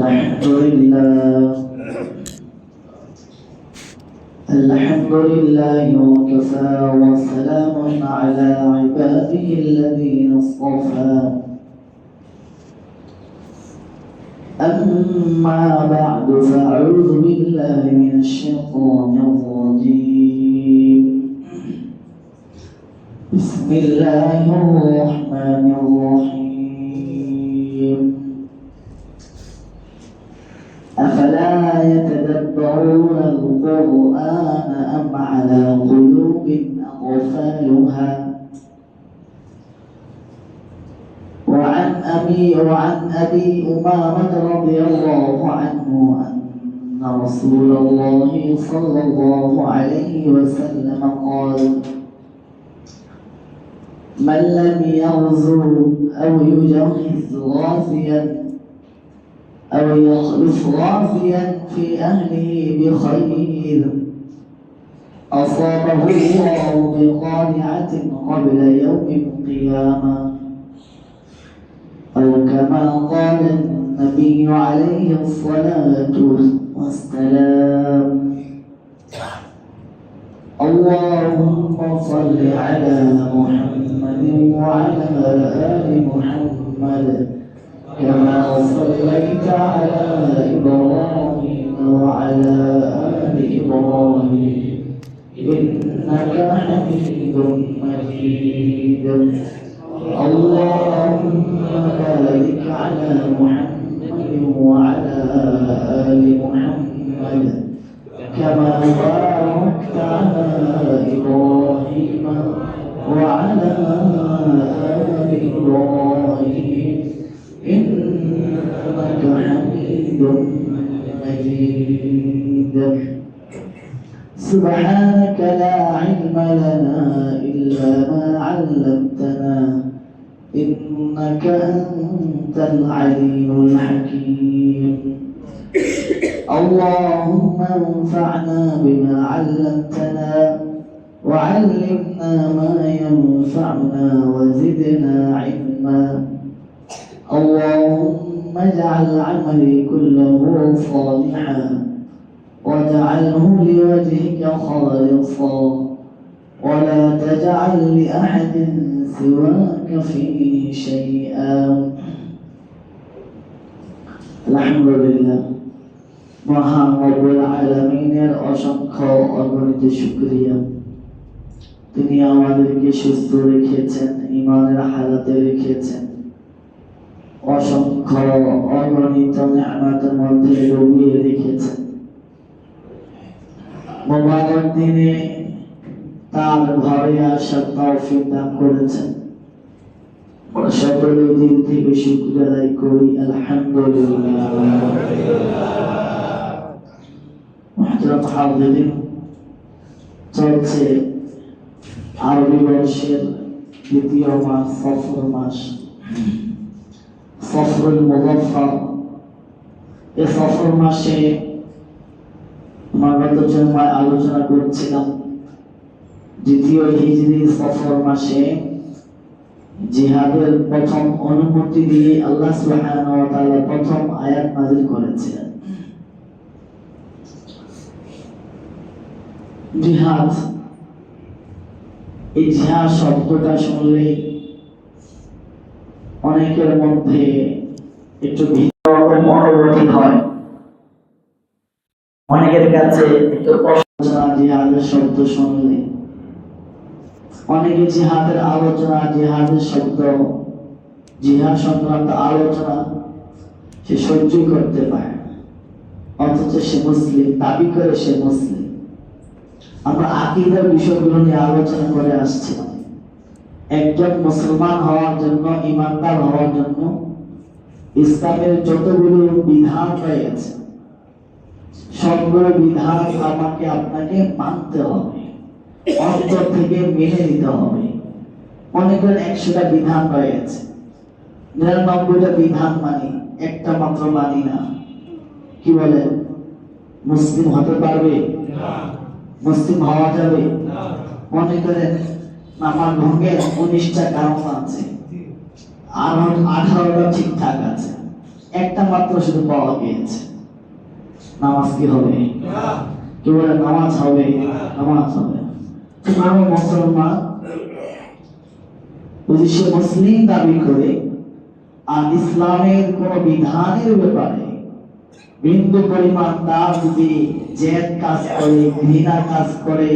الحمد لله وكفى وسلام على عباده الذين اصطفى أما بعد فأعوذ بالله من الشيطان الرجيم بسم الله الرحمن الرحيم أفلا يتدبرون القرآن أم على قلوب أقفالها وعن أبي أمامة رضي الله عنه أن رسول الله صلى الله عليه وسلم قال من لم يغزو أو يجهز غازيا أو يخلف غازيا في أهله بخير أصابه الله بقارعة قبل يوم القيامة أو كما قال النبي عليه الصلاة والسلام اللهم صل على محمد وعلى آل محمد كما صليت على إبراهيم وعلى آل إبراهيم إنك حميد مجيد اللهم بارك على محمد وعلى آل محمد كما باركت على إبراهيم وعلى آل إبراهيم إنك حميد مجيد سبحانك لا علم لنا إلا ما علمتنا إنك أنت العليم الحكيم اللهم انفعنا بما علمتنا وعلمنا ما ينفعنا وزدنا علما اللهم اجعل عملي كله صالحا واجعله لوجهك خالصا ولا تجعل لأحد سواك فيه شيئا الحمد لله মহান রব্বুল আলামিনের অসংখ্য অগণিত শুকরিয়া তিনি আমাদেরকে সুস্থ রেখেছেন ঈমানের হালাতে রেখেছেন অসংখ্য অগণিত নিয়ামতের মধ্যে ডুবিয়ে রেখেছেন মোবারক দিনে তার ঘরে আসার তৌফিক দান করেছেন সকলে দিল থেকে শুকরিয়া আদায় করি আলহামদুলিল্লাহ মুহতারাম হাজিরিন চলছে আরবি বর্ষের দ্বিতীয় মাস সফর মাস সফরুল মুজাফফর এই সফর মাসে আমরা জন্মায় আলোচনা করছিলাম দ্বিতীয় হিজরি সফর মাসে জিহাদের প্রথম অনুমতি দিয়ে আল্লাহ সুবহানাহু ওয়া তাআলা প্রথম আয়াত নাযিল করেছিলেন জিহাদ এই জিহাদ শব্দটা শুনলে অনেকের মধ্যে একটু ভিন্ন অনুভূতি হয় অনেকের কাছে একটু প্রশ্ন জিহাদের শব্দ শুনলে অনেকে জিহাদের আলোচনা জিহাদের শব্দ জিহাদ সংক্রান্ত আলোচনা সে সহ্য করতে পারে অথচ সে মুসলিম দাবি করে সে মুসলিম আমরা আকীদার বিষয়গুলো নিয়ে আলোচনা করে আসছি একজন মুসলমান হওয়ার জন্য ঈমানদার হওয়ার জন্য ইসলামের যতগুলো বিধান রয়েছে সবগুলো বিধান আমাকে আপনাকে মানতে হবে অন্তর থেকে মেনে নিতে হবে মনে করেন 100টা বিধান রয়েছে 99টা বিধান মানি একটা মাত্র মানি না কি বলে মুসলিম হতে পারবে না মুসলিম হওয়া যাবে না মনে করেন নামাজ ভঙ্গের 19টা কারণ আছে আর 18টা ঠিকঠাক আছে একটা মাত্র শুধু পাওয়া গিয়েছে, নামাজ কি হবে? কি বলে নামাজ হবে? নামাজ হবে। আমি মুসলমান, যদি সে মুসলিম দাবি করে আর ইসলামের কোন বিধানের ব্যাপারে বিন্দু পরিমাণ তার যদি জেদ কাজ করে, ঘৃণা কাজ করে,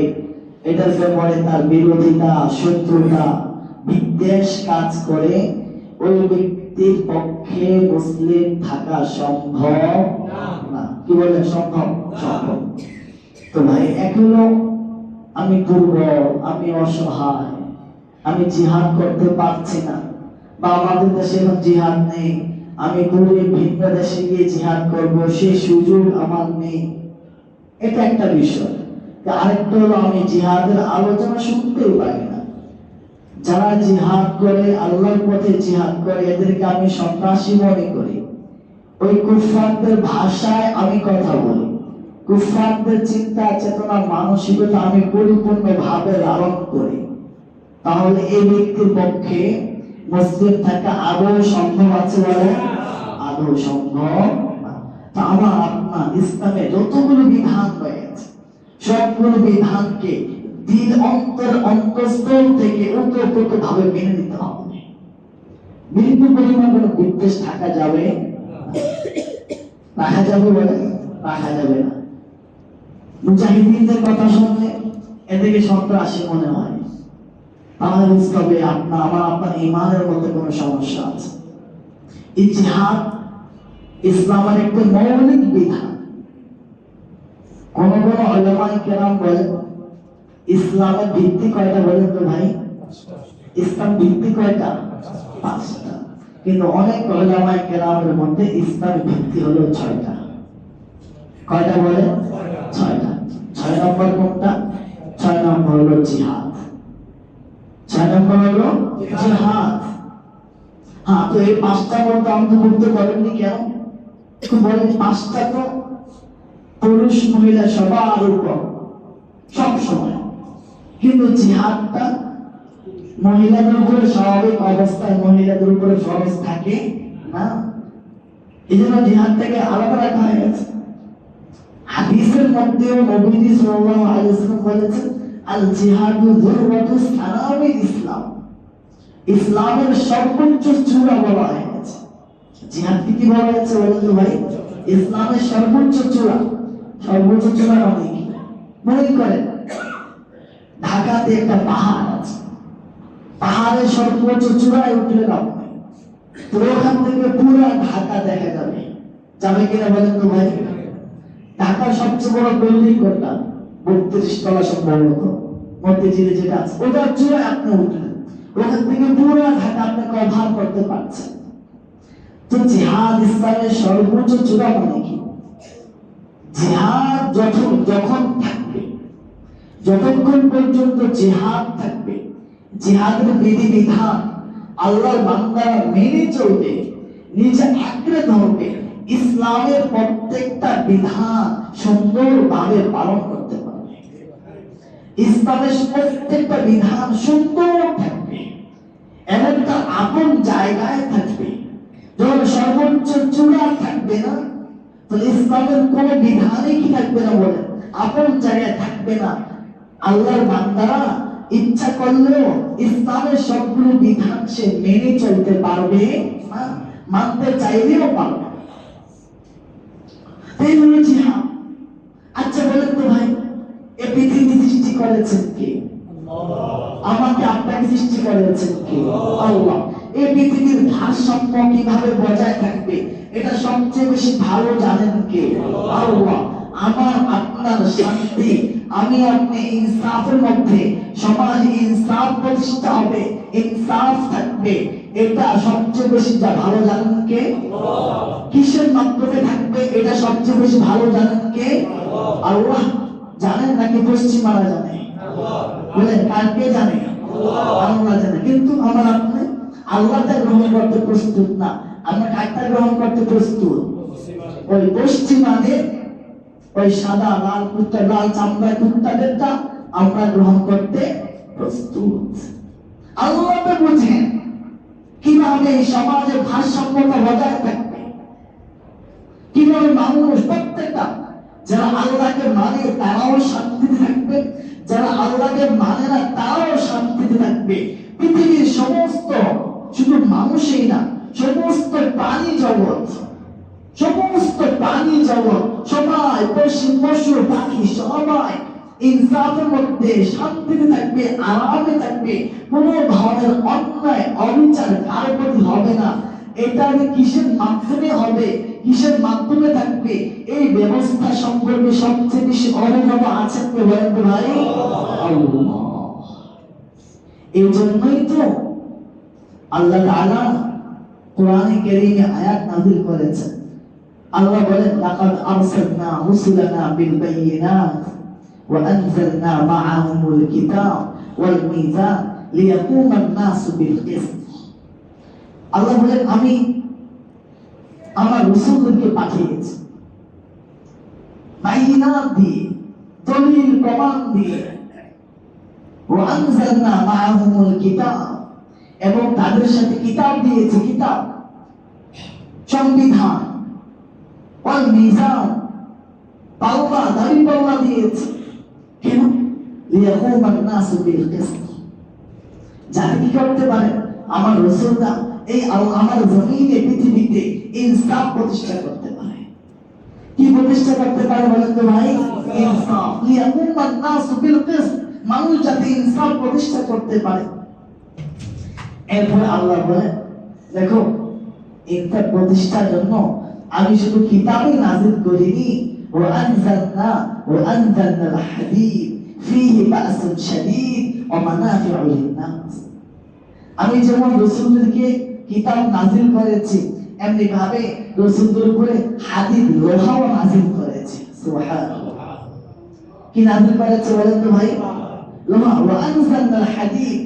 এটার ব্যাপারে তার বিরোধিতা, শত্রুতা, বিদ্বেষ কাজ করে, ওই ব্যক্তির পক্ষে মুসলিম থাকা সম্ভব না। কি বলে সম্ভব? সম্ভব। তো ভাই এখনো আমি দুর্বল, আমি অসহায়, আমি জিহাদ করতে পারছি না, বা আমাদের দেশে এখন জিহাদ নেই, আমি দূরে ভিন্ন দেশে গিয়ে জিহাদ করব, সেই সুযোগ আমার নেই, এটা একটা বিষয়। আরেকটা হলো আমি জিহাদের আলোচনা শুনতেও পাই না। যারা জিহাদ করে, আল্লাহর পথে জিহাদ করে, এদেরকে আমি সন্ত্রাসী মনে করি। ওই কুফফারদের ভাষায় আমি কথা বলি, কুফফারদের চিন্তা চেতনা মানসিকতা আমি পরিপূর্ণভাবে লালন করি। তাহলে এই ব্যক্তির পক্ষে মুসলিম থাকা আদৌ সম্ভব আছে? বলে আদৌ সম্ভব না। তা আমার আপনার ইসলামে যতগুলো বিধান রয়েছে, সবগুলো বিধানকে দিল অন্তঃস্থল থেকে ওতপ্রোত ভাবে মেনে নিতে হবে। বিন্দু পরিমাণ কোনো বিদ্বেষ থাকা যাবে? রাখা যাবে? বলে রাখা যাবে না। মুজাহিদিনদের কথা শুনলে এদিকে সন্ত্রাসী মনে হয়, তাহলে বুঝতে হবে আপনার ইমানের মধ্যে কোনো সমস্যা আছে। এই জিহাদ ইসলামের একটা মৌলিক বিধান। কোন উলামায়ে কেরাম বলেন ইসলামের ভিত্তি কয়টা? বলেন তো ভাই, ইসলাম ভিত্তি কয়টা? 5টা। কিন্তু অনেক উলামায়ে কেরামের মধ্যে ইসলামের ভিত্তি হলো 6টা। কয়টা বলে? 6টা। 6 নম্বর কোনটা? 6 নম্বর হলো জিহাদ। 6 নম্বর হলো জিহাদ। হ্যাঁ, তো এই 5টার মধ্যে অন্তর্ভুক্ত করেননি কেন? বলেন 5টা তো পুরুষ মহিলা সবার উপর সব সময়, কিন্তু জিহাদটা মহিলাদের উপরে স্বাভাবিক অবস্থায় মহিলাদের উপরে ফরজ থাকে না, এই জন্য জিহাদটাকে আলাদা রাখা হয়েছে। হাদিসের মধ্যেও নবীজি সাল্লাল্লাহু আলাইহি ওয়াসাল্লাম বলেছেন আল জিহাদু যুরওয়াতুস সানামিল ইসলাম, ইসলামের সর্বোচ্চ চূড়া বলা হয়েছে। জিহাদকে কি বলা হয়েছে বলেন তো ভাই? ইসলামের সর্বোচ্চ চূড়া। সর্বোচ্চ চূড়া মানে কি? মনে করেন ঢাকাতে একটা পাহাড় আছে, পাহাড়ের সর্বোচ্চ চূড়ায় উঠলে আপনি, তো ওখান থেকে পুরো ঢাকা দেখা যাবে। যাবে কিনা বলেন তো ভাই? ঢাকার সবচেয়ে বড় বিল্ডিং কোনটা? 32 তলা সম্ভবত, মধ্যে যেটা আছে, ওটার চূড়ায় আপনি উঠলেন, ওখান থেকে পুরো ঢাকা আপনি কভার করতে পারছেন। তো জিহাদ ইসলামের সর্বোচ্চ চূড়া মানে কি? জিহাদ যখন থাকবে, যতক্ষণ পর্যন্ত জিহাদ থাকবে, জিহাদের বিধি বিধান আল্লাহর বান্দারা মেনে চলবে, নিজে আঁকড়ে ধরবে, ইসলামের প্রত্যেকটা বিধান সুন্দরভাবে পালন করতে পারবে, ইসলামের প্রত্যেকটা বিধান সুন্দর থাকবে, এমনটা আপন জায়গায় থাকবে। যখন সর্বোচ্চ চূড়া থাকবে না, তো ইসলামের কোন বিধানই কি থাকবে না? বলেন আপন জায়গায় থাকবে না। আল্লাহর বান্দারা ইচ্ছা করলেও ইসলামের সবগুলো বিধান সে মেনে চলতে পারবে না, মানতে চাইলেও পারবে। এই হলো জিহাদ। আচ্ছা বলেন তো ভাই, এই পৃথিবী সৃষ্টি করেছেন কে? আমাকে আপনাকে সৃষ্টি করেছেন কে? আল্লাহ। এই পৃথিবীর ভারসাম্য কিভাবে বজায় থাকবে এটা সবচেয়ে বেশি ভালো জানেন কে? আল্লাহ। আমার আপনার শান্তি, আমি আপনি ইনসাফের মধ্যে সমাজ ইনসাফ প্রতিষ্ঠা হবে, ইনসাফ থাকবে, এটা সবচেয়ে বেশি যা ভালো জানেন কে? কিসের মাধ্যমে থাকবে এটা সবচেয়ে বেশি ভালো জানেন কে? আল্লাহ। জানেন নাকি পশ্চিমারা জানে? বলেন কাকে জানে? আল্লাহ জানে। কিন্তু আমার আপনি আল্লাহটা গ্রহণ করতে প্রস্তুত না, আমরা কাকটা গ্রহণ করতে প্রস্তুত? ওই পশ্চিমাদের ওই সাদা লাল কুত্তা, লাল চামড়া কুত্তাদেরটা আমরা গ্রহণ করতে প্রস্তুত। আল্লাহ তো বুঝেন কিভাবে সমাজের ভারসাম্যতা বজায় থাকবে, যারা আল্লাহকে মানে তারাও শান্তিতে থাকবে, যারা আল্লাহকে মানে না তারাও শান্তিতে থাকবে। পৃথিবীর সমস্ত, শুধু মানুষই না, সমস্ত প্রাণী জগৎ, সমস্ত প্রাণী জগৎ, সবাই পশু পাখি সবাই ইনসাফের মধ্যে শান্তিতে থাকবে, আরামে থাকবে, কোন ধরনের অন্যায় অবিচার কারো প্রতি হবে না। এটা কিসের মাধ্যমে হবে, কিসের মাধ্যমে থাকবে, এই ব্যবস্থা সম্পর্কে সবচেয়ে বেশি অবগত আছেন কে বলেন তো ভাই? আল্লাহ। এই জন্যই তো আল্লাহ তাআলা কোরআনে কারীমে আয়াত নাযিল করেছেন। আল্লাহ বলেন, লাকাদ আরসালনা রুসুলানা বিল বায়িনাত ওয়া আনজালনা মাআহুমুল কিতাব ওয়াল মিজান লিয়াকুমা আন-নাসু বিল কিসত। আল্লাহ বলেন, আমি আমার রাসূলদেরকে পাঠিয়েছি বায়িনাত দিয়ে, দলিল প্রমাণ দিয়ে, ওয়া আনজালনা মাআহুমুল কিতাব, এবং তাদের সাথে কিতাব দিয়েছি, কিতাব সংবিধান, ওয়াল মিজান, পাল্লা দাড়ি পাল্লা দিয়েছে। কেন? লিয়াকুমা আন-নাসু বিল কিসত, যাতে কি করতে পারে আমার রাসূলরা এই আমার জমিনে পৃথিবীতে ইনসাফ প্রতিষ্ঠা করতে পারে। কি প্রতিষ্ঠা করতে পারে বলেন তো ভাই? ইনসাফ। লিয়াকুমা আন-নাসু বিল কিসত, মানুষ যাতে ইনসাফ প্রতিষ্ঠা করতে পারে। এরপর আল্লাহ বলেন, দেখো ইনসাফ প্রতিষ্ঠার জন্য আমি শুধু কিতাবই নাযিল করিনি, ওয়া আনজালনাল হাদীদ ফীহি বা'সুন শাদীদ ওয়া মানাফি'ু লিন-নাস। আমি যেমন রাসূলদেরকে কিতাব নাযিল করেছি, এমনি ভাবে রাসূলদের উপরে হাদীদ, লোহাও নাযিল করেছি। সুবহানাল্লাহ। কি নাযিল করেছে বলেন তো ভাই? লোহা। ওয়া আনজালনাল হাদীদ,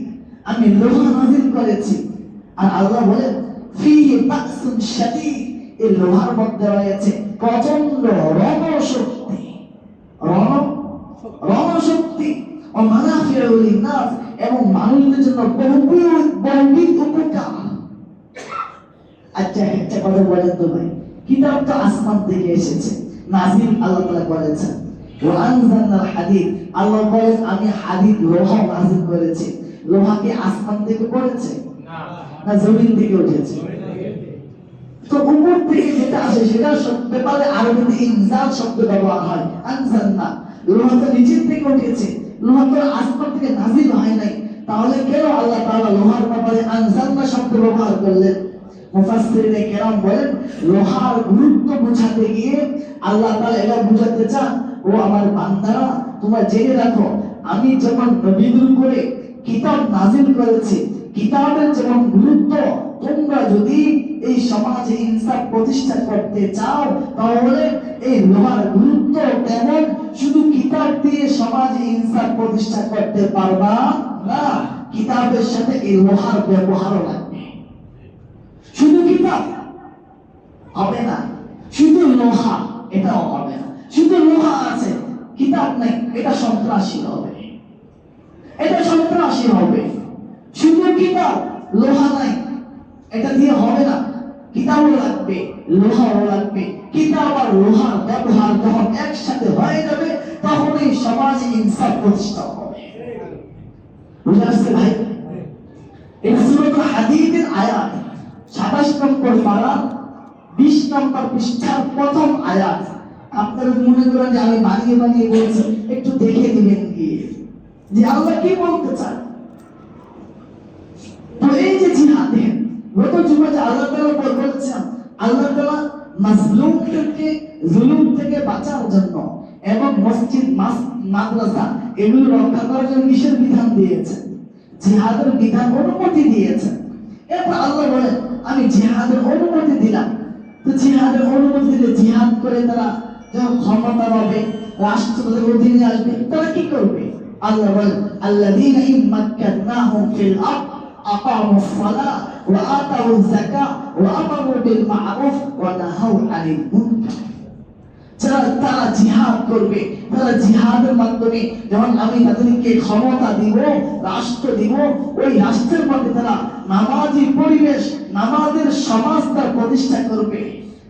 আমি লোহা নাযিল করেছি। আর আল্লাহ বলেন, ফীহি বা'সুন শাদীদ, এই লোহার মধ্যে রয়েছে প্রচন্ড রণশক্তি, রণশক্তি, ও মানাফি'ু লিন-নাস, এবং মানুষদের জন্য বহুবিধ উপকার। আচ্ছা, একটা কথা বলেন তো ভাই, কিতাব তো আসমান থেকে এসেছে, নাযিল আল্লাহ তাআলা করেছেন। ওয়া আনজালনাল হাদীদ, আল্লাহ বলেন আমি হাদীদ, লোহা নাযিল করেছি। লোহা কি আসমান থেকে পড়েছে? না, জমিন থেকে উঠেছে। তো উপর থেকে যেটা আসে সেটা ব্যাপারে আরবিতে ইনজাল শব্দ ব্যবহার হয়। আনজালনা, লোহা তো নিচের থেকে উঠেছে, লোহা তো আসমান থেকে নাযিল হয় নাই। তাহলে কেন আল্লাহ তাআলা লোহার ব্যাপারে আনজালনা শব্দ ব্যবহার করলেন? মুফাসসিরিনে কেরাম বলেন, লোহার গুরুত্ব বোঝাতে গিয়ে আল্লাহ তাআলা এটা বোঝাতে চান, ও আমার বান্দারা তোমরা জেনে রাখো, আমি যখন নবীদের উপরে কিতাব নাযিল করেছি, কিতাবের যেমন গুরুত্ব, তোমরা যদি এই সমাজে ইনসাফ প্রতিষ্ঠা করতে চাও তাহলে এই লোহার গুরুত্ব তেমন। শুধু কিতাব দিয়ে সমাজে ইনসাফ প্রতিষ্ঠা করতে পারবা না, কিতাবের সাথে এই লোহার ব্যবহারও লাগবে। শুধু কিতাব হবে না, শুধু লোহা এটাও হবে না। শুধু লোহা আছে কিতাব নাই, এটা সন্ত্রাসী হবে, এটা সন্ত্রাসী হবে। শুধু কিতাব, লোহা নাই, এটা দিয়ে হবে না। কিতাবও লাগবে, লোহাও লাগবে। কিতাব আর লোহার ব্যবহার যখন একসাথে হয়ে যাবে তখন এই সমাজে ইনসাফ প্রতিষ্ঠা হবে। বুঝে আসছে ভাই? এই সূরাতুল হাদীদের আয়াত ২৭ নম্বর পারা ২০ নম্বর পৃষ্ঠার প্রথম আয়াত। আপনারা মনে করেন যে আমি বানিয়ে বানিয়ে বলছি, একটু দেখে দিবেন গিয়ে যে আল্লাহ কি বলতে চান। তো এই যে জিহাদ, গত জুমাতে আল্লাহ তাআলা বলেছেন, আল্লাহ তাআলা মাজলুমদেরকে জুলুম থেকে বাঁচার জন্য এবং মসজিদ, মাদ্রাসা এগুলো রক্ষা করার জন্য কিসের বিধান দিয়েছেন? জিহাদের বিধান, অনুমতি দিয়েছেন। এরপর আল্লাহ বলেন, আমি জিহাদের অনুমতি দিলাম। তো জিহাদের অনুমতি দিলে জিহাদ করে তারা যখন ক্ষমতা পাবে, রাষ্ট্র তাদের অধীনে আসবে, তারা কি করবে? আল্লাহ বলেন, আল্লাযীনা ইম্মাক্কানাহুম ফিল আরদ আকামুস সালাহ ওয়া আতাউয যাকাহ ওয়া আমারু বিল মা'রুফ ওয়া নাহাউ আনিল মুনকার। তারা জিহাদ করবে, তারা জিহাদের মাধ্যমে যখন আমি তাদেরকে ক্ষমতা দিব, রাষ্ট্র দিব, ওই রাষ্ট্রের মধ্যে তারা নামাজি পরিবেশ, নামাজের সমাজ তারা প্রতিষ্ঠা করবে,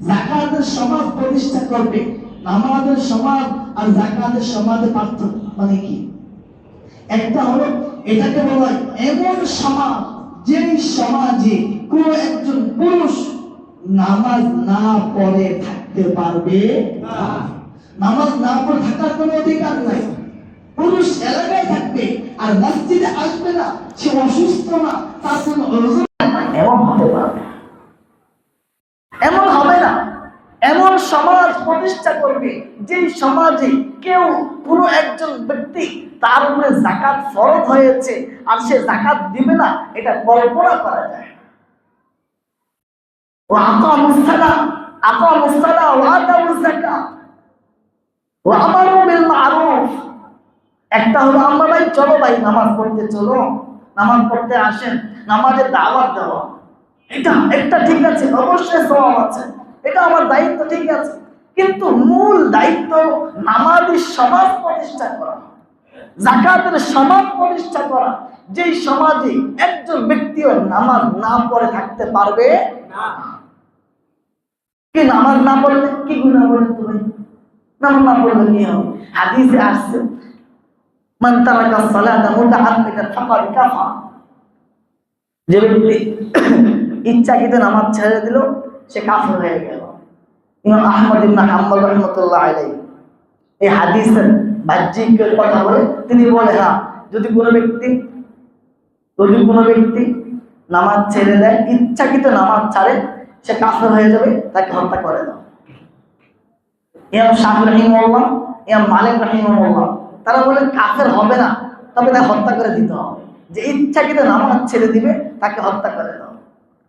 যাকাতের সমাজ প্রতিষ্ঠা করবে। নামাজের সমাজ আর যাকাতের সমাজে পার্থক্য মানে কি? একটা হলো এটাকে বলা হয় এমন সমাজ যেই সমাজে কোন একজন পুরুষ নামাজ না পড়ে থাকতে পারবে না। নামাজ না পড়ে থাকার কোনো অধিকার নাই। পুরুষ এলাকায় থাকবে আর মসজিদে আসবে না, সে অসুস্থ না, তার কোনো এমন হতে পারবে, এমন হবে না। এমন সমাজ প্রতিষ্ঠা করবে যে সমাজে কেউ কোনো একজন ব্যক্তি তার উপরে যাকাত ফরজ হয়েছে আর সে যাকাত দিবে না, এটা কল্পনা করা যায়। ওয়া আকামুস সালাহ ওয়া আতাউজ যাকাত ওয়া আমারু বিল মারুফ। একটা হলো আমরা ভাই চলো ভাই নামাজ পড়তে চলো, নামাজ পড়তে আসেন, নামাজের দাওয়াত দেওয়া, এটা একটা ঠিক আছে, অবশ্যই সওয়াব আছে, এটা আমার দায়িত্ব, ঠিক আছে। কিন্তু মূল দায়িত্ব নামাজের সমাজ প্রতিষ্ঠা করা, যাকাতের সমাজ প্রতিষ্ঠা করা, যেই সমাজে একজন ব্যক্তিও নামাজ না পড়ে থাকতে পারবে না। কি নামাজ না পড়লে কি গুনাহ বলেন তো ভাই? নামাজ না পড়লে কি হবে? হাদিসে আসছে মান তারাকা সালাতা মুতাআম্মিদান ফাকাদ কাফার। যে ব্যক্তি ইচ্ছাকৃত নামাজ ছেড়ে দিল সে কাফের হয়ে গেল। ইমাম আহমদ ইবনে হাম্বল রাহমাতুল্লাহ আলাইহি এই হাদিসের বাহ্যিক কথা বলে তিনি বলে, হ্যাঁ, যদি কোনো ব্যক্তি নামাজ ছেড়ে দেয়, ইচ্ছাকৃত নামাজ ছাড়ে, সে কাফের হয়ে যাবে, তাকে হত্যা করে দাও। ইমাম শাফি রাহিমাহুল্লাহ, ইমাম মালিক রাহিমাহুল্লাহ তারা বলেন কাফের হবে না, তবে তাকে হত্যা করে দিতে হবে। যে ইচ্ছাকৃত নামাজ ছেড়ে দিবে তাকে হত্যা করে দাও।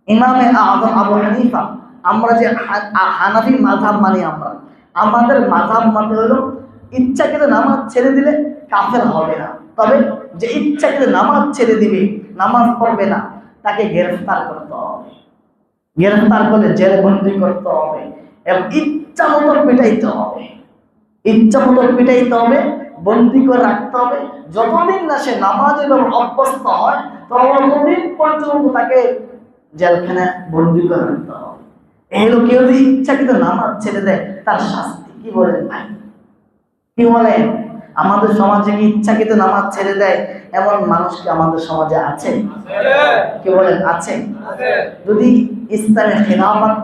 ইমামে আযম আবু হানিফা, আমরা যে হানাফি মাযহাব মানি, আমাদের মাযহাব মতে হলো ইচ্ছাকৃত নামাজ ছেড়ে দিলে কাফের হবে না, তবে যে ইচ্ছাকৃত নামাজ ছেড়ে দিবে, নামাজ পড়বে না, তাকে গ্রেফতার করতে হবে। গ্রেফতার করলে জেলে বন্দী করতে হবে এবং ইচ্ছা মতো পিটাইতে হবে, বন্দী করে রাখতে হবে। যতদিন না সে নামাজের অভ্যস্ত হয় ততদিন পর্যন্ত তাকে জেলখানায় বন্দী করে রাখতে হবে। এই হলো কেউ যদি ইচ্ছাকৃত নামাজ ছেড়ে দেয় তার শাস্তি। কি বলেন ভাই? কি বলেন? আমাদের সমাজে কি ইচ্ছাকৃত নামাজ ছেড়ে দেয় এমন মানুষ কি আমাদের সমাজে আছে? কি বলেন আছে? যদি ইসলামের খিলাফত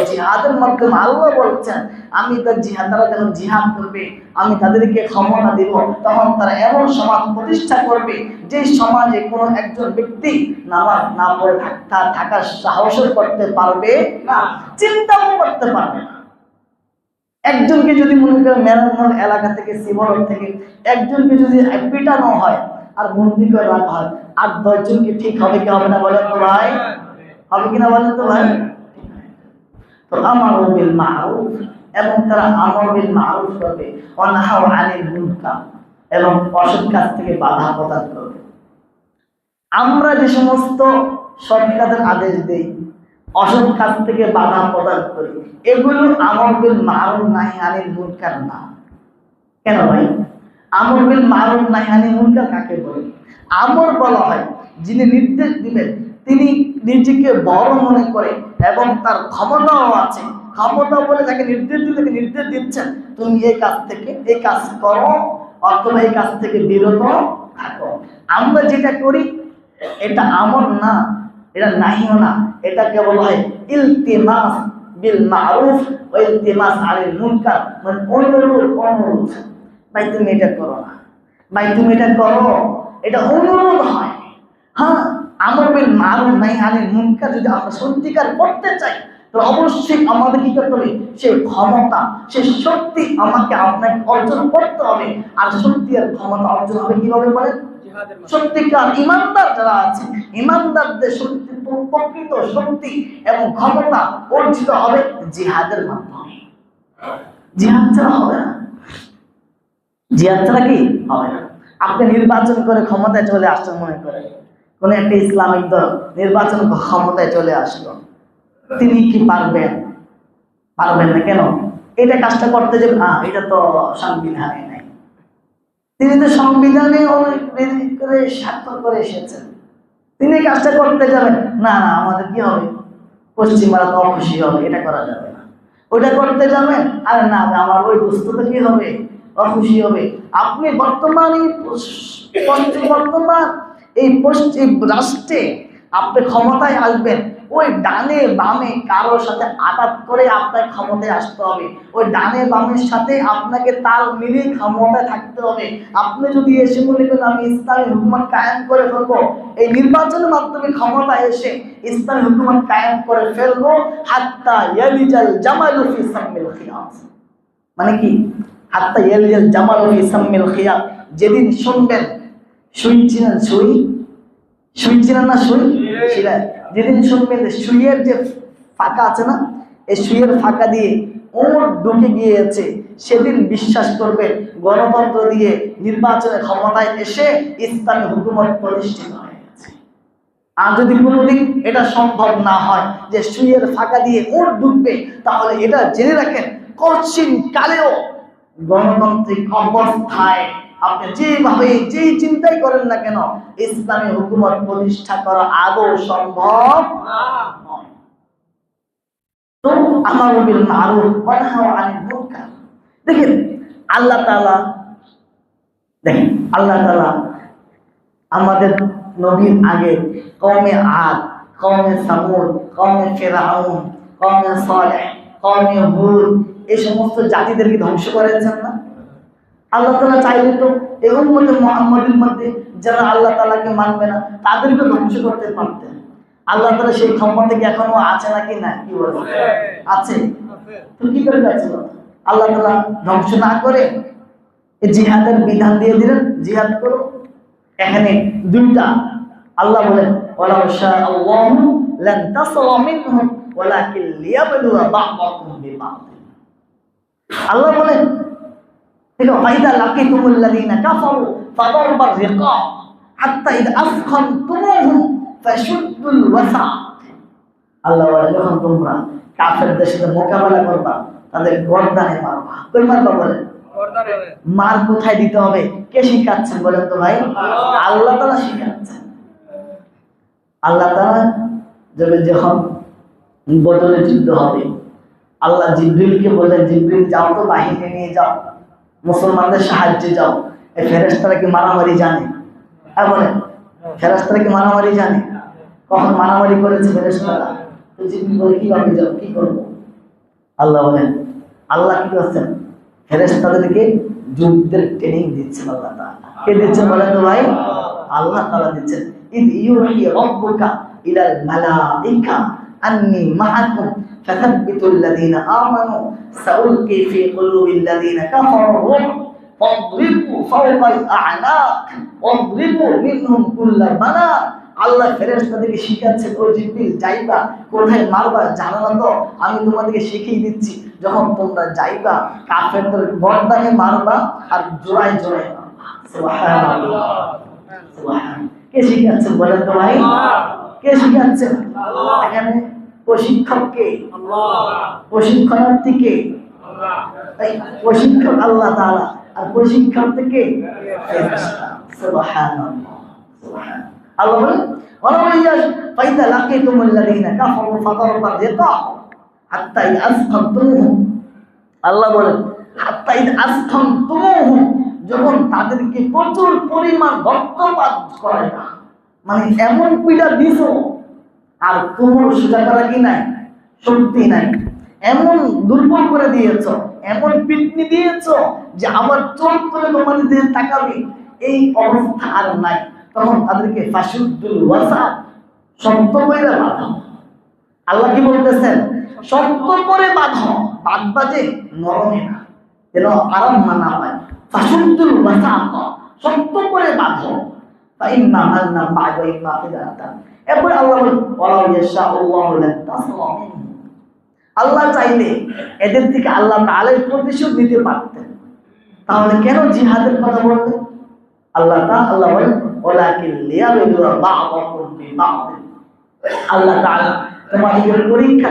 জিহাদের মাধ্যমে আল্লাহ বলছেন আমি তারা যখন জিহাদ করবে আমি তাদেরকে ক্ষমতা দিব, তখন তারা এমন সমাজ প্রতিষ্ঠা করবে যে সমাজে কোনো একজন ব্যক্তি নামাজ না পড়ে থাকার সাহস করতে পারবে না, চিন্তাও করতে পারবে না। একজনকে যদি মনে করেন মেরামহল এলাকা থেকে, শিবরক থেকে একজনকে যদি পিটানো হয় আর বন্দি করে রাখা হয়, আর 10 জনকে ঠিক হবে কি হবে না বলেন তো ভাই? হবে কিনা বলেন তো ভাই? তো আমারু বিল মারুফ, এবং তারা আমর বিল মারুফ করবে, অনাহু আনিল মুনকার, এবং অসৎ কাজ থেকে বাধা প্রদান করবে। আমরা যে সমস্ত সৎ কাজের আদেশ দেই, অসৎ কাজ থেকে বাধা প্রদান করি, এগুলো আমর বিল মারুফ নাহি আনিল মুনকার না। কেন ভাই? আমর বিল মারুফ নাহি আনিল মুনকার কাকে বলে? আমর বলা হয় যিনি নির্দেশ দিবেন তিনি নিজেকে বড় মনে করে এবং তার ক্ষমতাও আছে, ক্ষমতা বলে তাকে নির্দেশ দিলে নির্দেশ দিচ্ছেন তুমি এই কাজ থেকে এই কাজ করো অথবা এই কাজ থেকে বিরত থাকো। আমরা যেটা করি এটা আমর না, এটা নাহিও না, এটাকে বলা হয় ইলতিমাস বিল মারুফ ওয়া ইলতিমাস আনিল মুনকার, মানে অনুরোধ। ভাই তুমি এটা করো না, ভাই তুমি এটা করো, এটা অনুরোধ হয়। হ্যাঁ, আমর বিল মারুফ নাহি আনিল মুনকার যদি আমরা সত্যিকার করতে চাই তো অবশ্যই আমাদের কি করতে হবে? সেই ক্ষমতা, সেই শক্তি আমাকে আপনাকে অর্জন করতে হবে। আর শক্তি আর ক্ষমতা অর্জন হবে কিভাবে বলেন? সত্যিকার ইমানদার যারা আছে, ইমানদারদের শক্তি, প্রকৃত শক্তি এবং ক্ষমতা অর্জিত হবে জিহাদের মাধ্যমে। জিহাদ ছাড়া হবে না, জিহাদ ছাড়া কি হবে না। আপনি নির্বাচন করে ক্ষমতায় চলে আসছেন, মনে করেন কোন একটা ইসলামিক দল নির্বাচন ক্ষমতায় চলে আসলো, তিনি কি পারবেন? পারবেন না। কেন? এটা কাজটা করতে যাবেন, এটা তো সংবিধানে নাই, তিনি তো সংবিধানে করে স্বাক্ষর করে এসেছেন, তিনি কাজটা করতে যাবেন না, আমাদের কি হবে? পশ্চিমারা তো অখুশি হবে, এটা করা যাবে না। ওটা করতে যাবেন, আরে না আমার ওই দোস্তটা কি হবে, অখুশি হবে। আপনি বর্তমান এই পশ্চিম রাষ্ট্রে আপনি ক্ষমতায় আসবেন, ওই ডানে বামে কারোর সাথে আঘাত করে আপনার ক্ষমতায় আসতে হবে। ওই ডানে বামের সাথে আপনাকে তাল মিলিয়ে ক্ষমতায় থাকতে হবে। আপনি যদি এসে মনে করেন আমি ইসলামী হুকুমত কায়েম করে ফেলবো, এই নির্বাচনের মাধ্যমে ক্ষমতায় এসে ইসলামী হুকুমত কায়েম করে ফেলবো, হাত্তা ইয়ালিজাল জামালু ফি সাম্মিল খিয়াস, মানে কি হাত্তা ইয়ালিজাল জামালু ফি সাম্মিল খিয়াস, যেদিন শুনবেন সুই চিনেন, সুই চিনেন না, সুই ছিলেন, যেদিন শুনবেন সুইয়ের যে ফাঁকা আছে না, এই সুইয়ের ফাঁকা দিয়ে ওর ঢুকে গিয়েছে, সেদিন বিশ্বাস করবেন গণতন্ত্র দিয়ে নির্বাচনের ক্ষমতায় এসে ইসলামী হুকুমত প্রতিষ্ঠিত হয়ে গেছে। আর যদি কোনোদিন এটা সম্ভব না হয় যে সুইয়ের ফাঁকা দিয়ে ওর ঢুকবে, তাহলে এটা জেনে রাখেন কঠিন কালেও গণতান্ত্রিক অবস্থায় আপনি যেভাবে যেই চিন্তাই করেন না কেন, ইসলামী হুকুমত প্রতিষ্ঠা করা আদৌ সম্ভব নয়। তো আমারু বিল মারুফ ওয়া নাহু আনিল মুনকার। দেখেন আল্লাহ তাআলা আমাদের নবীর আগে কওমে আদ, কওমে সামুদ, কওমে ফিরআউন, কওমে সালেহ, কওমে হুদ, এই সমস্ত জাতিদেরকে ধ্বংস করেছেন না? আল্লাহ তাআলা চাইলে তো এই উম্মতে মুহাম্মাদের মধ্যে যারা আল্লাহ তাআলাকে মানবে না তাদেরকে ধ্বংস করতে পারতেন। আল্লাহ তাআলা সেই ক্ষমতা কি এখনো আছে নাকি না? কি বলেন? আছে। তো কি করে আছে? আল্লাহ তাআলা ধ্বংস না করে এই জিহাদের বিধান দিয়ে দিলেন, জিহাদ করো। এখানে দুইটা আল্লাহ বলেন ওয়ালা শাআল্লাহু লান তাসরা মিনহুম ওয়ালাকিন লিয়াবলুয়া বা'দাকুম বিবা'দ। আল্লাহ বলেন ফাইদা লাকিতুমুল লাযিনা কাফারু ফাদারবার রিকাব হাত্তা ইযা আফখানতুমুহুম ফাশুদ্দুল ওয়াসাক। আল্লাহ বলে যখন তোমরা কাফেরদের সাথে মোকাবেলা করবা, তাদের গর্দানে মারবা। কই মারবা বলেন? মার কোথায় দিতে হবে কে শিখাচ্ছেন বলেন তো ভাই? আল্লাহ তাআলা শিখাচ্ছেন। আল্লাহ তাআলা যখন বদরের যুদ্ধ হবে, আল্লাহ জিবরিলকে বলেন জিবরিল যাও তো বাহিনী নিয়ে যাও, মুসলমানদের সাহায্যে যাও। এই ফেরেশতারা কি মারামারি জানে? হ্যাঁ বলেন, ফেরেশতারা কি মারামারি জানে? কখন মারামারি করেছে ফেরেশতারা? তো জিবরিল বলে কিভাবে যাও, কি করবো? আল্লাহ বলেন আল্লাহ কি করছেন? ফেরেশতাদেরকে যুদ্ধের ট্রেনিং দিচ্ছেন। আল্লাহ তাআলা কে দিচ্ছেন বলেন তো ভাই? আল্লাহ তাআলা দিচ্ছেন। ইদ ইউহি রাব্বুকা ইলাল মালাইকা আন্নী মাআকুম ফাথাব্বিতুল লাযিনা আমানু সাউলকি ফি কুলুবিল লাযিনা কাফারু ফাদরিবু ফাওকাল আ'নাক ওয়াদরিবু মিনহুম কুল্লা বানান। আল্লাহ ফেরেশতাদেরকে শিখাচ্ছেন, ও জিবরিল যাইবা, কোথায় মারবা জানো না তো, আমি তোমাদেরকে শিখিয়ে দিচ্ছি। যখন তোমরা যাইবা কাফেরদের গর্দানে মারবা আর জোড়ায় জোড়ায় মারবা। সুবহানাল্লাহ, সুবহানাল্লাহ। কে শিখাচ্ছেন বলেন তো ভাই? কে শিখাচ্ছেন? আল্লাহ। এখানে প্রশিক্ষক কে? আল্লাহ। প্রশিক্ষণার্থী কে? আল্লাহ। তাই প্রশিক্ষক আল্লাহ তাআলা আর প্রশিক্ষার্থী কে? ফেরেশতা। সুবহানাল্লাহ, সুবহানাল্লাহ। আল্লাহ বলেন ওয়ালাইয়াস ফাইদা লাকিতুমুল লাযিনা কাফারু ফাদারবার রিকাব হাত্তা ইযা আসখানতুমুহুম। আল্লাহ বলেন হাত্তা ইযা আসখানতুমুহুম, যখন তাদেরকে প্রচুর পরিমাণ রক্তপাত করে না, মানে এমন পীড়া দিছো আর তোমার সোজা করা কি নাই, শক্তি নাই, এমন দুর্বল করে দিয়েছো, এমন পিটনি দিয়েছো যে আবার চোখ করে তোমাদের দিকে তাকাবে এই অবস্থা আর নাই। তখন তাদেরকে ফাশুদ্দুল ওয়াসাক, শক্ত করে বাঁধো। আল্লাহ কি বলতেছেন? শক্ত করে বাঁধো, বাঁধবা যে নরমে না, যেন আরাম না হয়। ফাশুদ্দুল ওয়াসাক, শক্ত করে বাঁধো। ফাইম্মা মান্না বা'দা ইম্মা ফিদাতান। এরপর আল্লাহ বলেন ওয়ালাউ ইয়াশাআল্লাহু লাতাসরা মিনহুম। আল্লাহ চাইলে এদের থেকে আল্লাহ তাআলা প্রতিশোধ নিতে পারতেন, তাহলে কেন জিহাদের কথা বললেন? আল্লাহ বলেন ওয়ালাকিন লিয়াবলুয়া বা'দাকুম বিবা'দ। আল্লাহ তাআলা তোমাদের পরীক্ষা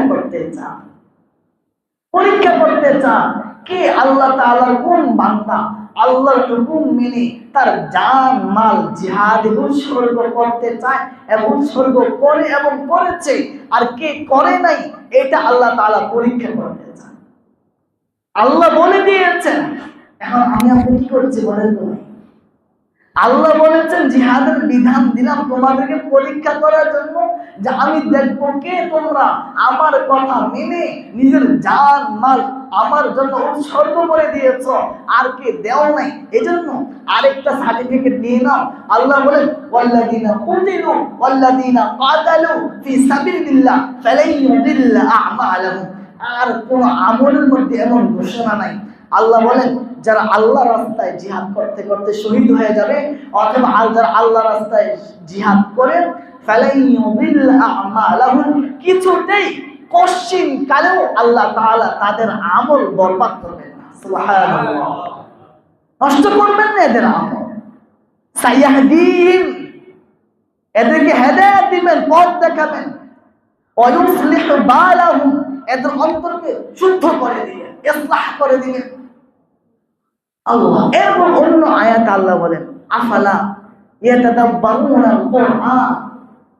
করতে চান, কে আল্লাহ তাআলার কোন বান্দা আল্লাহর হুকুম মেনে তার জান মাল জিহাদে উৎসর্গ করতে চায় এবং উৎসর্গ করে এবং করেছে, আর কে করে নাই, এটা আল্লাহ তাআলা পরীক্ষা করতে চান। আল্লাহ বলে দিয়েছেন। এখন আমি আপনি কি করছি বলেন তো? আল্লাহ বলেছেন জিহাদের বিধান দিলাম তোমাদেরকে পরীক্ষা করার জন্য, যে আমি দেখবো কে তোমরা আমার কথা মেনে নিজের জান মাল আমার জন্য উৎসর্গ করে দিয়েছ, আর কে দেও নাই। এজন্য আরেকটা সার্টিফিকেট নিয়ে নাও। আল্লাহ বলেন ওয়াল্লাযিনা কুতিলু ওয়াল্লাযিনা কাতালু ফি সাবিলিল্লাহ ফালাই ইউদিল্লা আ'মালাহুম। আর কোন আমলের মধ্যে এমন ঘোষণা নাই। আল্লাহ বলেন যারা আল্লাহ রাস্তায় জিহাদ করতে করতে শহীদ হয়ে যাবে, অথবা যারা আল্লাহ রাস্তায় জিহাদ করে ফালাই ইউদিল্লা আ'মালাহুম, কিছুতেই কোশ্চিন কালেও আল্লাহ তাআলা তাদের আমল বরবাদ করবেন না। সুবহানাল্লাহ, নষ্ট করবেন না এদের আমল। সাইয়াহদিহিম, এদেরকে হেদায়েত দিবেন, পথ দেখাবেন। ওয়ায়ুসলিহু বালাহুম, এদের অন্তরকে শুদ্ধ করে দিবেন, ইসলাহ করে দিবেন আল্লাহ। এরপর অন্য আয়াত আল্লাহ বলেন আফালা ইয়াতাদাব্বারুনাল কুরআন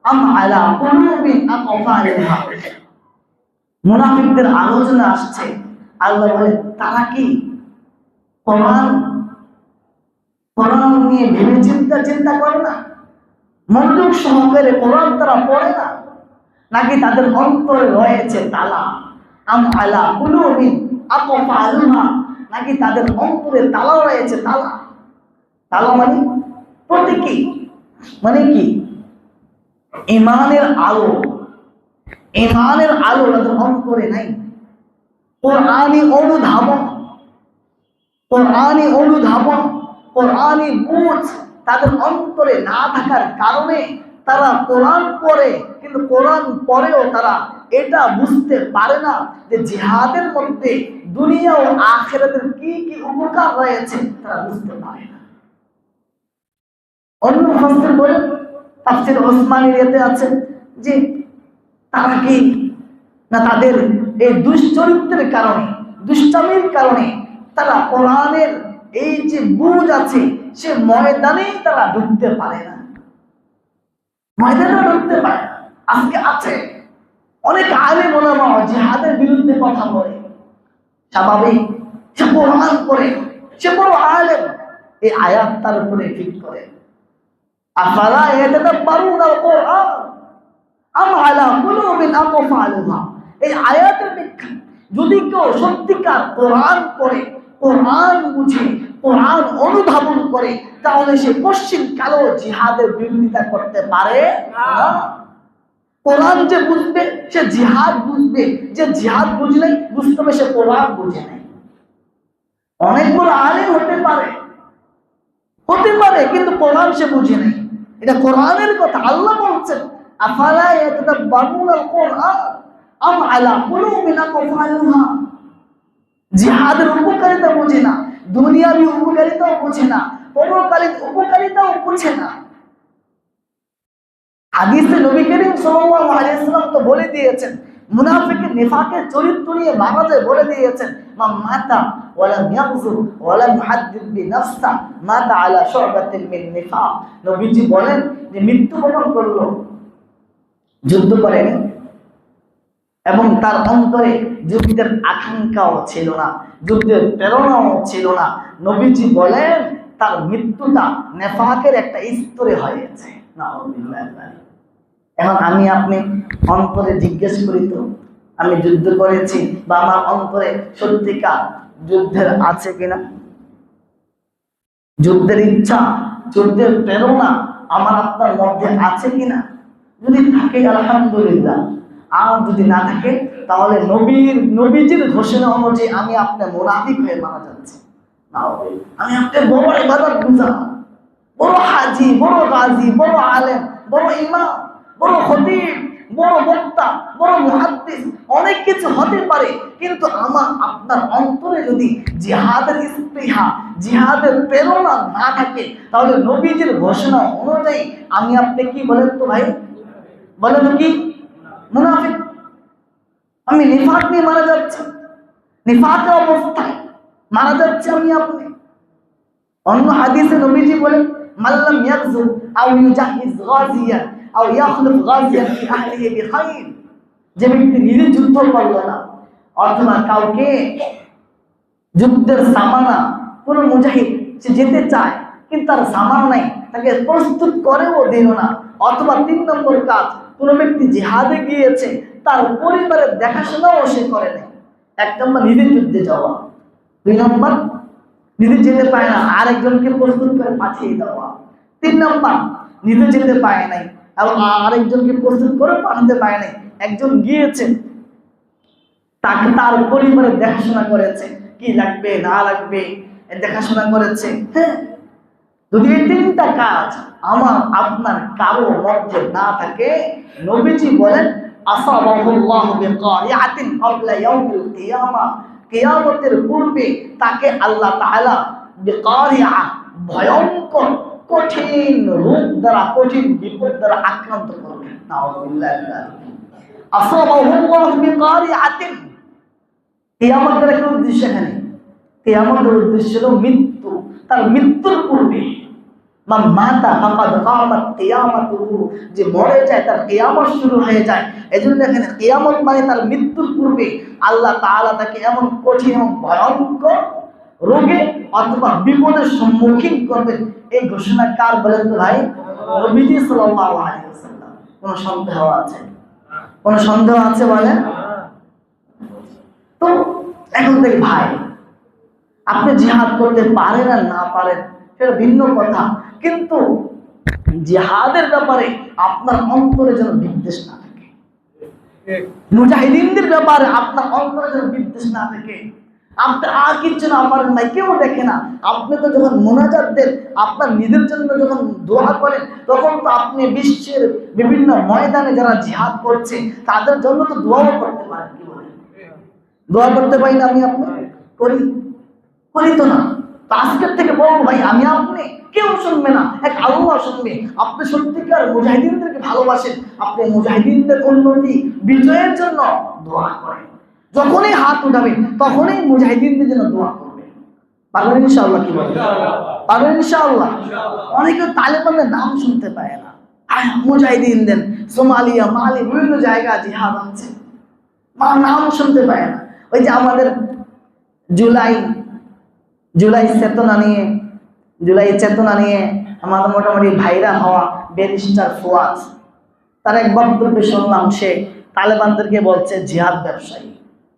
আম আলা কুলুবিন আকফালুহা। মুনাফিকদের আলোচনা আসছে। আল্লাহ বলেন তারা কি কোরআন নিয়ে ভেবে চিন্তা করে না? মনোযোগ সহকারে কোরআন তারা পড়ে না? নাকি তাদের অন্তরে রয়েছে তালা? আম আলা কুলুবিন আকফালুহা, নাকি তাদের অন্তরে তালা রয়েছে? তালা, তালা মানে প্রতীকী, মানে কি ঈমানের আলো, ঈমানের আলো তাদের অন্তরে নাই। কোরআনি অনুধাবন, কোরআনি অনুধাবন, কোরআনি বুঝ তাদের অন্তরে না থাকার কারণে তারা কোরআন পড়ে, কিন্তু কোরআন পড়েও তারা এটা বুঝতে পারে না যে জিহাদের মধ্যে দুনিয়া ও আখিরাতের কি কি উপকার রয়েছে, তারা বুঝতে পারে না। অন্য মুফাসসির বলেন, তাফসীর ওসমানীতে আছে যে তারা কি না তাদের এই দুশ্চরিত্রের কারণে, দুষ্টামির কারণে তারা কোরআনের এই যে বুঝ আছে সে ময়দানেই তারা ঢুকতে পারে না, ময়দানে ঢুকতে পারে না। আজকে আছে অনেক আলেম ওলামা জিহাদের বিরুদ্ধে কথা বলে, স্বাভাবিক, সে কোরআন পড়ে, সে বড় আলেম, এই আয়াত তার উপরে ঠিক করে আফালা ইয়াতাদাব্বারুনাল কুরআন আম আলা কুলুবিন আকফালুহা। এই আয়াতের ব্যাখ্যা, যদি কেউ সত্যিকার কোরআন পড়ে, কোরআন বুঝে, কোরআন অনুধাবন করে, তাহলে সে কোশ্চিন কালো জিহাদের বিরোধিতা করতে পারে না। কোরআন যে বুঝবে সে জিহাদ বুঝবে, যে জিহাদ বুঝলেই বুঝতে হবে সে কোরআন বুঝে নাই। অনেক বড় আলেম হতে পারে, কিন্তু কোরআন সে বুঝে নাই। এটা কোরআনের কথা। আল্লাহ বলছেন আফালা ইয়াতাদাব্বারুনাল কুরআন আম আলা কুলুবিন আকফালুহা। জিহাদের উপকারিতা বুঝে না, দুনিয়াবি উপকারিতাও বুঝে না, পরকালীন উপকারিতাও বুঝে না। হাদিসে নবী করিম সাল্লাল্লাহু আলাইহি ওয়াসাল্লাম তো বলে দিয়েছেন, মুনাফিকের নিফাকের চরিত্র নিয়ে মারাজে বলে দিয়েছেন, মা মাতা ওয়ালা ইয়াগযু ওয়ালা ইউহাদ্দিস বিনাফসা মাতা আলা শুবাতিন মিন নিফাক। নবীজি বলেন যে মৃত্যুবরণ করলো, যুদ্ধ করেন এবং তার অন্তরে যুদ্ধের আকাঙ্ক্ষাও ছিল না, যুদ্ধের প্রেরণাও ছিল না। নবীজি বলেন তার মৃত্যুটা নেফাকের একটা স্তরে হয়েছে। এখন আমি আপনি অন্তরে জিজ্ঞেস করি তো, আমি যুদ্ধ করেছি বা আমার অন্তরে সত্যিকার যুদ্ধের আছে কিনা? যুদ্ধের ইচ্ছা, যুদ্ধের প্রেরণা আমার আপনার মধ্যে আছে কিনা? যদি থাকে আলহামদুলিল্লাহ, আর যদি না থাকে তাহলে নবীজির ঘোষণা অনুযায়ী আমি আপনার মুনাফিক হয়ে মারা যাচ্ছি। আমি আপনার বড় ইবাদত বুঝা, বড় হাজি, বড় গাজী, বড় আলেম, বড় ইমাম, বড় খতিব, বড় বক্তা, বড় মুহাদ্দিস, অনেক কিছু হতে পারে, কিন্তু আমার আপনার অন্তরে যদি জিহাদের স্পৃহা, জিহাদের প্রেরণা না থাকে, তাহলে নবীজির ঘোষণা অনুযায়ী আমি আপনি কি বলেন তো ভাই? বলেন কি? মুনাফিক। আমি নিফাক নিয়ে মারা যাচ্ছি, নিফাকের অবস্থায় মারা যাচ্ছে আমি আপনি। অন্য হাদিসে নবীজি বলেন মাল্লাম ইয়াগযু আও ইউজাহিজ গাজিয়ান আও ইয়াখলুফ গাজিয়ান ফি আহলিহি বিখাইর। যে ব্যক্তি নিজে যুদ্ধ করলো না অথবা কাউকে যুদ্ধের সামানা, কোন মুজাহিদ সে যেতে চায় কিন্তু তার সামান নাই, তাকে প্রস্তুত করেও দিল না। অথবা 3 নম্বর কাজ, কোন ব্যক্তি জিহাদে গিয়েছে তার পরিবারের দেখাশোনাও সে করে নাই। 1 নম্বর নিজে যুদ্ধে যাওয়া, 2 নম্বর নিজে যেতে পায় না আরেকজনকে প্রস্তুত করে পাঠিয়ে দেওয়া, 3 নম্বর নিজে যেতে পায় নাই এবং আরেকজনকে প্রস্তুত করে পাঠাতে পায় নাই। একজন গিয়েছে, তাকে তার পরিবারের দেখাশোনা করেছে, কি লাগবে না লাগবে দেখাশোনা করেছে। হ্যাঁ, যদি এই 3টা কাজ আমার আপনার কারো মধ্যে না থাকে, নবীজি বলেন আসাবাহুল্লাহু বিকারিআতিন ক্বাবলা ইয়াউমিল কিয়ামা, কিয়ামতের পূর্বে তাকে আল্লাহ তাআলা বিকারিআ, ভয়ঙ্কর কঠিন রোগ দ্বারা, কঠিন বিপদ দ্বারা আক্রান্ত করবে। নাউযুবিল্লাহ। আসাবাহুল্লাহু বিকারিআতিন, কিয়ামতের কি উদ্দেশ্য? এখানে কিয়ামতের উদ্দেশ্য হলো মৃত্যু। তার মৃত্যুর পূর্বে মান মাতা ফাকাদ কামাত কিয়ামাতুহু, যে মরে যায় তার কিয়ামত শুরু হয়ে যায়। এজন্য এখানে কিয়ামত মানে তার মৃত্যুর পূর্বে আল্লাহ তাআলা তাকে এমন কঠিন এবং ভয়ঙ্কর রোগে অথবা বিপদের সম্মুখীন করবেন। এই ঘোষণা কার বলেন তো ভাই? নবীজি সাল্লাল্লাহু আলাইহি ওয়াসাল্লাম। কোন সন্দেহ আছে? কোন সন্দেহ আছে বলেন? তো এখন থেকে ভাই, আপনি জিহাদ করতে পারেন আর না পারেন সেটা ভিন্ন কথা, কিন্তু জিহাদের ব্যাপারে আপনার অন্তরে যেন বিদ্বেষ না থাকে, মুজাহিদিনদের ব্যাপারে আপনার অন্তরে যেন বিদ্বেষ না থাকে। আপনি আর কিছু না পারেন না, কেউ দেখে না। আপনি তো যখন মোনাজাত দেন, আপনার নিজের জন্য যখন দোয়া করেন, তখন তো আপনি বিশ্বের বিভিন্ন ময়দানে যারা জিহাদ করছে তাদের জন্য তো দোয়াও করতে পারেন। কি বলেন? দোয়া করতে পারি না? আমি আপনি করি তো না। আজকের থেকে বলবো ভাই, আমি আপনি কেউ শুনবে না, এক আল্লাহ শুনবে। আপনি সত্যিকার মুজাহিদিনদেরকে ভালোবাসেন, আপনি মুজাহিদিনদের উন্নতি বিজয়ের জন্য দোয়া করেন। যখনই হাত উঠাবেন তখনই মুজাহিদিনদের জন্য দোয়া করবেন। পারবেন ইনশাআল্লাহ? কি বলেন? পারবেন ইনশাআল্লাহ? অনেকে তালেবানদের নাম শুনতে পায় না। মুজাহিদিনদের সোমালিয়া, মালি, বিভিন্ন জায়গায় জিহাদ হচ্ছে, নাম শুনতে পায় না। ওই যে আমাদের জুলাই চেতনা নিয়ে আমাদের মোটামুটি ভাইরা হওয়া ব্যারিস্টার ফুয়াদ, তার এক বক্তব্যে শুনলাম, সে তালেবানদেরকে বলছে জিহাদ ব্যবসায়ী।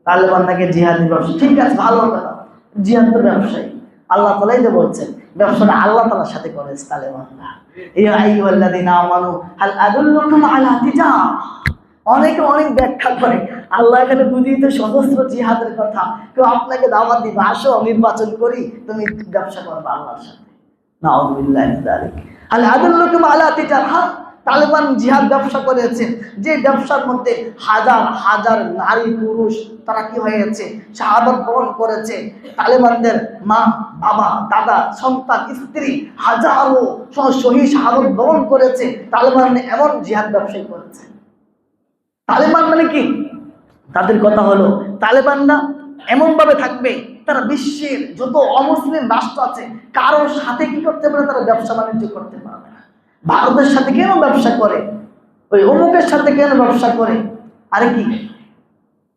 তালেবান নাকি জিহাদি ব্যবসায়ী। ঠিক আছে, ভালো কথা, জিহাদ তো ব্যবসায়ী। আল্লাহ তাআলাই তো বলছেন ব্যবসাটা আল্লাহ তাআলার সাথে করেছে তালেবানরা। ইয়া আইয়ুহাল্লাযীনা আমানু হাল আদুল্লুকুম আলা তিজারা। অনেকে অনেক ব্যাখ্যা করে, আল্লাহ এখানে বুঝিয়ে তো সশস্ত্র জিহাদের কথা। কেউ আপনাকে দাওয়াত দিবে, আসো নির্বাচন করি, তুমি ব্যবসা করবে আল্লাহর সাথে। নাউযুবিল্লাহি মিন যালিক। আল আদুল্লুকুম আলা তিজারা, তালেবান জিহাদ ব্যবসা করেছে, যে ব্যবসার মধ্যে হাজার হাজার নারী পুরুষ তারা কি হয়েছে, শাহাদাত বরণ করেছে। তালেবানদের মা, বাবা, দাদা, সন্তান, স্ত্রী হাজারো শহীদ শাহাদাত বরণ করেছে। তালেবান এমন জিহাদ ব্যবসায়ী করেছে। তালেবান মানে কি? তাদের কথা হলো তালেবানরা এমন ভাবে থাকবে, তারা বিশ্বের যত অমুসলিম রাষ্ট্র আছে কারোর সাথে কি করতে পারে, তারা ব্যবসা বাণিজ্য করতে পারবে না। ভারতের সাথে কেন ব্যবসা করে, ওই অমুকের সাথে কেন ব্যবসা করে? আরে কি,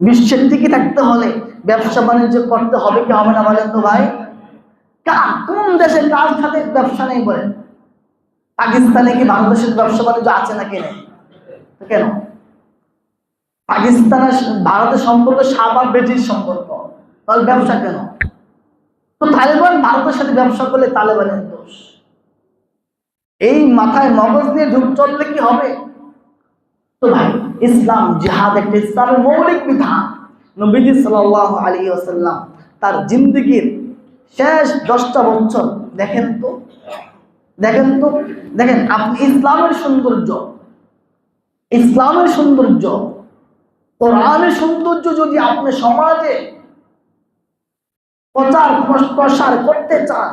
বিশ্বের টিকে থাকতে হলে ব্যবসা বাণিজ্য করতে হবে কি হবে না বলেন তো ভাই? কোন দেশের কার সাথে ব্যবসা নেই বলেন? পাকিস্তানে কি ভারতের সাথে ব্যবসা বাণিজ্য আছে নাকি নেই? কেন? পাকিস্তানের ভারতের সম্পর্ক সাবা বেজির সম্পর্ক, তাহলে ব্যবসা কেন? তো তালেবান ভারতের সাথে ব্যবসা করলে তালেবানের দোষ। এই মাথায় মগজ নিয়ে ঢুক চললে কি হবে? তো ভাই, ইসলাম জিহাদ একটা ইসলামের মৌলিক বিধান। নবীজি সাল্লাল্লাহু আলাইহি ওয়াসাল্লাম তার জিন্দেগীর শেষ 10টা বছর দেখেন আপনি ইসলামের সৌন্দর্য, কোরআনের সৌন্দর্য যদি আপনি সমাজে প্রসার করতে চান,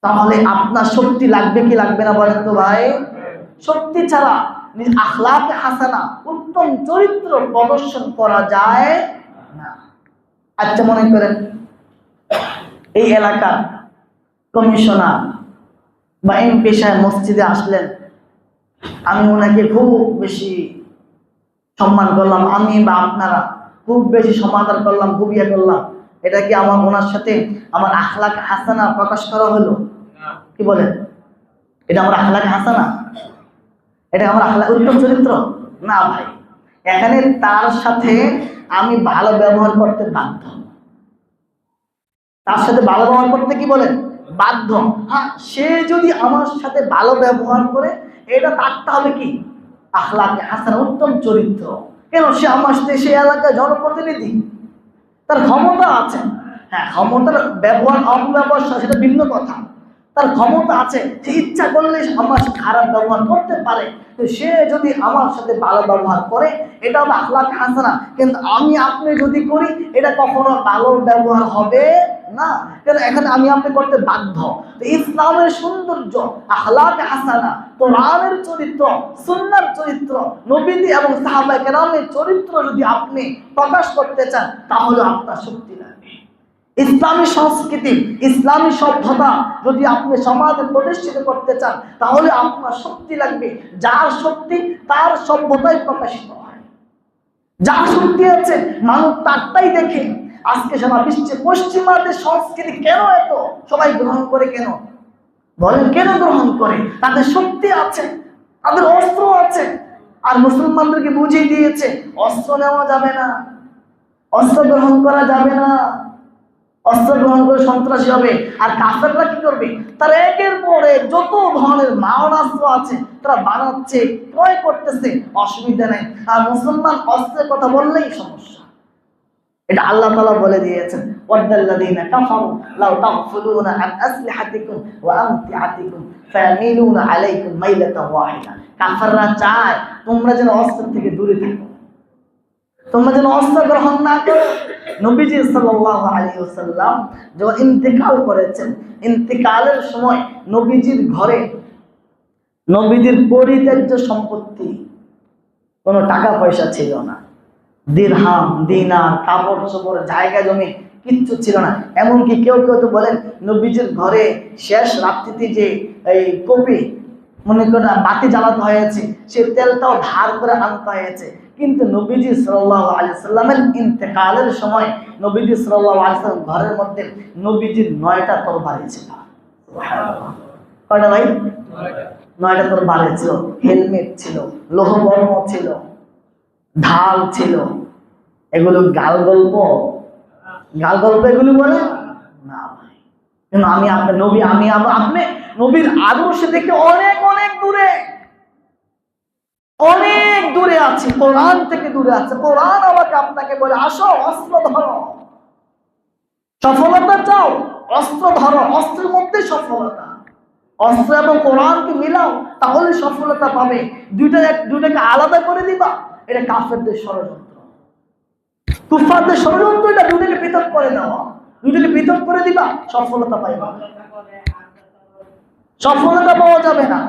তাহলে আপনার শক্তি লাগবে কি লাগবে না বলেন তো ভাই? শক্তি ছাড়া আখলাকে হাসানা, উত্তম চরিত্র প্রদর্শন করা যায় না। আচ্ছা, মনে করেন এই এলাকার কমিশনার বা এমপি সাহেব মসজিদে আসলেন, আমি ওনাকে খুব বেশি সম্মান করলাম, আমি বা আপনারা খুব বেশি সমাদর করলাম, খুব ইয়ে করলাম। এটা কি আমার ওনার সাথে আমার আখলাক হাসানা প্রকাশ করা হলো? কি বলেন? এটা আমার আখলাক হাসানা? এটা আমার আখলাক উত্তম চরিত্র? না ভাই, এখানে তার সাথে আমি ভালো ব্যবহার করতে বাধ্য। তার সাথে ভালো ব্যবহার করতে কি বলেন? বাধ্য। হ্যাঁ, সে যদি আমার সাথে ভালো ব্যবহার করে, এটা তারটা হবে কি? আখলাকে হাসানা, উত্তম চরিত্র। কেন? সে আমার সাথে, সে এলাকার জনপ্রতিনিধি, তার ক্ষমতা আছে। হ্যাঁ, ক্ষমতার ব্যবহার অপব্যবহার সেটা ভিন্ন কথা। তার ক্ষমতা আছে, সে ইচ্ছা করলে আমার সাথে খারাপ ব্যবহার করতে পারে। তো সে যদি আমার সাথে ভালো ব্যবহার করে, এটা হবে আখলাক হাসানা। কিন্তু আমি আপনি যদি করি, এটা কখনো ভালো ব্যবহার হবে না। কেন? এখানে আমি আপনি করতে বাধ্য। তো ইসলামের সৌন্দর্য, আখলাক হাসানা, কোরআনের চরিত্র, সুন্নাহর চরিত্র, নবীজি এবং সাহাবায়ে কেরামের চরিত্র যদি আপনি প্রকাশ করতে চান, তাহলে আপনার শক্তি লাগবে। ইসলামী সংস্কৃতি, ইসলামী সভ্যতা যদি আপনি সমাজে প্রতিষ্ঠিত করতে চান, তাহলে আপনার শক্তি লাগবে। যার শক্তি, তার সভ্যতাই প্রকাশিত হয়। যার শক্তি আছে, মানুষ তারটাই দেখে। আজকে সারা বিশ্বে পশ্চিমাদের সংস্কৃতি কেন এত সবাই গ্রহণ করে? কেন বলেন? কেন গ্রহণ করে? তাদের শক্তি আছে, তাদের অস্ত্র আছে। আর মুসলমানদেরকে বুঝিয়ে দিয়েছে অস্ত্র নেওয়া যাবে না, অস্ত্র গ্রহণ করা যাবে না, অস্ত্র গ্রহণ করে সন্ত্রাসী হবে। আর কাফেররা কি করবে? তারা একের পরে যত ধরনের মারণাস্ত্র আছে তারা বানাচ্ছে, ক্রয় করতেছে, অসুবিধা নেই। আর মুসলমান অস্ত্রের কথা বললেই সমস্যা। এটা আল্লাহ তাআলা বলে দিয়েছেন, ওয়াদাল্লাযীনা কাফারু লাউ তাগফুলুনা আন আসলিহাতিকুম ওয়া আমতিআতিকুম ফায়ামিলুনা আলাইকুম মাইলাতান ওয়াহিদা। কাফেররা চায় তোমরা যেন অস্ত্র থেকে দূরে থাকো, তোমরা যেন অস্ত্র গ্রহণ না করো। নবীজি সাল্লাল্লাহু আলাইহি ওয়াসাল্লাম যখন ইন্তেকাল করেছেন, ইন্তেকালের সময় নবীজির ঘরে নবীজির পরিত্যাজ্য সম্পত্তি, কোনো টাকা পয়সা ছিল না, দিরহাম, দিনার, কাপড় চোপড়, জায়গা জমি কিচ্ছু ছিল না। এমনকি কেউ কেউ তো বলেন নবীজির ঘরে শেষ রাত্রিতে যে এই কপি, মনে করেন বাতি জ্বালাতে হয়েছে, সে তেলটাও ধার করে আনতে হয়েছে। কিন্তু নবীজি সাল্লাল্লাহু আলাইহি সাল্লামের ইন্তেকালের সময় নবীজি সাল্লাল্লাহু আলাইহি সাল্লাম ঘরের মধ্যে নবীজির 9টা তরবারি ছিল। সুবহানাল্লাহ। কয়টা ভাই? 9টা তরবারি ছিল, হেলমেট ছিল, লৌহবর্ম ছিল, ঢাল ছিল। এগুলো গাল গল্প? গাল গল্প এগুলো বলে না ভাই। কিন্তু আমি আপনার নবী, আমি আপনি নবীর আদর্শ থেকে অনেক অনেক দূরে, অনেক দূরে আছে, কোরআন থেকে দূরে আছে। কোরআন আমাকে আপনাকে বলে আসো, অস্ত্র ধরো, সফলতা চাও, অস্ত্র ধরো, অস্ত্রের মধ্যে সফলতা। অস্ত্র এবং কোরআনকে মিলাও, তাহলে সফলতা পাবে। দুইটাকে আলাদা করে দিবা, এটা কাফেরদের ষড়যন্ত্র, কুফারদের ষড়যন্ত্র। এটা দুইটাকে পৃথক করে দেওয়া, দুইটাকে পৃথক করে দিবা, সফলতা পাইবা। সফলতা পাওয়া যাবে না।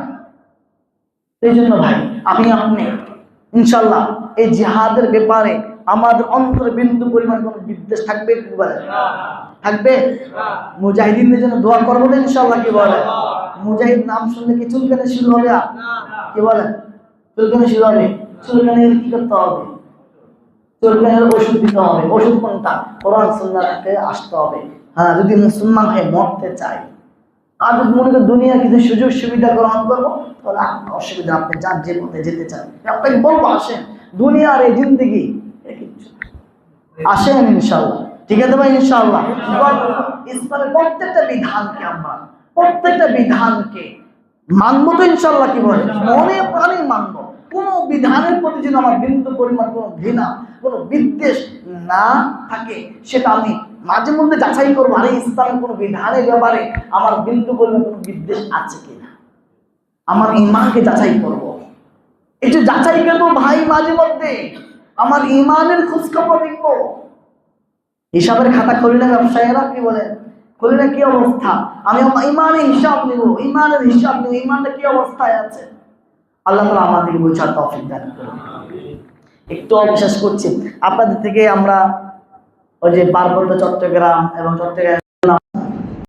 এই জন্য ভাই, আমি আপনি ইনশাল্লাহ এই জিহাদের ব্যাপারে আমাদের অন্তর বিন্দু পরিমাণ কোন বিদ্বেষ থাকবে কি বলে? থাকবে? মুজাহিদিনদের জন্য দোয়া করবো না ইনশাল্লাহ? কি বলে? মুজাহিদ নাম শুনলে কি চুলকানি শুরু হবে? কি বলেন? চুলকানি শুরু হবে। চুলকানির কি করতে হবে? চুলকানির ওষুধ দিতে হবে। ওষুধ কোনটা? কোরআন সুন্নাহকে আসতে হবে। হ্যাঁ, যদি মুসলমান হয়ে মরতে চাই, আর যদি মনে করেন দুনিয়ার কিছু সুযোগ সুবিধা গ্রহণ করবো, তাহলে আপনার অসুবিধা, আপনি যান যে পথে যেতে চান। আপনাকে বলবো আসেন, দুনিয়ার এই জিন্দেগি আসেন ইনশাল্লাহ। ঠিক আছে ভাই? ইনশাল্লাহ ইসলামের প্রত্যেকটা বিধানকে আমরা, প্রত্যেকটা বিধানকে মানবো তো ইনশাল্লাহ। কি বলে? মনে প্রাণে মানবো। কোন বিধানের প্রতি যেন আমার বিন্দু পরিমাণ কোনো ঘৃণা, কোনো বিদ্বেষ না থাকে, সেটা আমি মাঝে মধ্যে যাচাই করবো। আরে ইসলামের কোনো বিধানের ব্যাপারে আমার বিন্দু পরিমাণ কোনো বিদ্বেষ আছে কিনা, আমার ঈমানকে যাচাই করবো। একটু যাচাই করবো ভাই, মাঝে মধ্যে আমার ঈমানের খোঁজখবর নিবো। হিসাবের খাতা খুলি না ব্যবসায়ীরা? কি বলেন? খুলি না? কি অবস্থা? আমি আমার ঈমানের হিসাব নিব, ঈমানের হিসাব নিব, ঈমানটা কি অবস্থায় আছে। আল্লাহ তাআলা আমাদেরকে বোঝার তৌফিক দান করুন। একটু অবিশ্বাস করছি আপনাদের থেকে আমরা ওই যে পার্বত্য চট্টগ্রাম এবং চট্টগ্রাম